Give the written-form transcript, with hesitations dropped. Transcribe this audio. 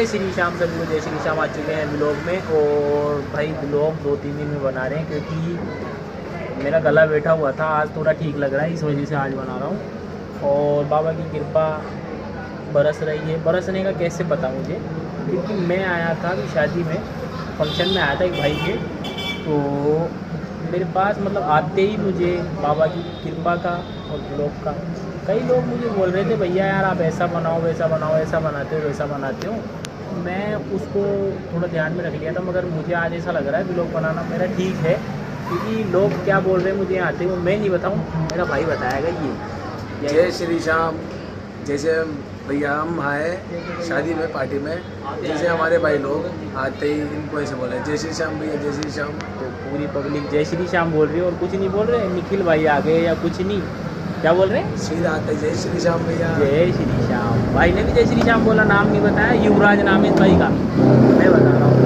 श्री श्याम, सभी को जय श्री श्याम। आ चुके हैं ब्लॉग में, और भाई ब्लॉग 2-3 दिन में बना रहे हैं क्योंकि मेरा गला बैठा हुआ था। आज थोड़ा ठीक लग रहा है, इस वजह से आज बना रहा हूँ। और बाबा की कृपा बरस रही है। बरसने का कैसे पता मुझे, क्योंकि मैं आया था अभी शादी में, फंक्शन में आया था एक भाई के, तो मेरे पास मतलब आते ही मुझे बाबा की कृपा का और ब्लॉग का, कई लोग मुझे बोल रहे थे भैया यार आप ऐसा बनाओ वैसा बनाओ, ऐसा बनाते हो वैसा बनाते हो। मैं उसको थोड़ा ध्यान में रख लिया था, मगर मुझे आज ऐसा लग रहा है ब्लॉग बनाना मेरा ठीक है, क्योंकि लोग क्या बोल रहे हैं मुझे आते हैं वो मैं नहीं बताऊँ, मेरा भाई बताएगा। ये जय श्री श्याम। जैसे भैया हम आए शादी में, पार्टी में, जैसे हमारे भाई लोग आते ही इनको ऐसे बोले जय श्री श्याम भैया, जय श्री श्याम। तो पूरी पब्लिक जय श्री श्याम बोल रही है और कुछ नहीं बोल रहे। निखिल भाई आ गए या कुछ नहीं, क्या बोल रहे हैं? सीधा आते जय श्री श्याम भैया, जय श्री श्याम। भाई ने भी जय श्री श्याम बोला, नाम नहीं बताया। युवराज नाम है इस भाई का, मैं बता रहा हूँ।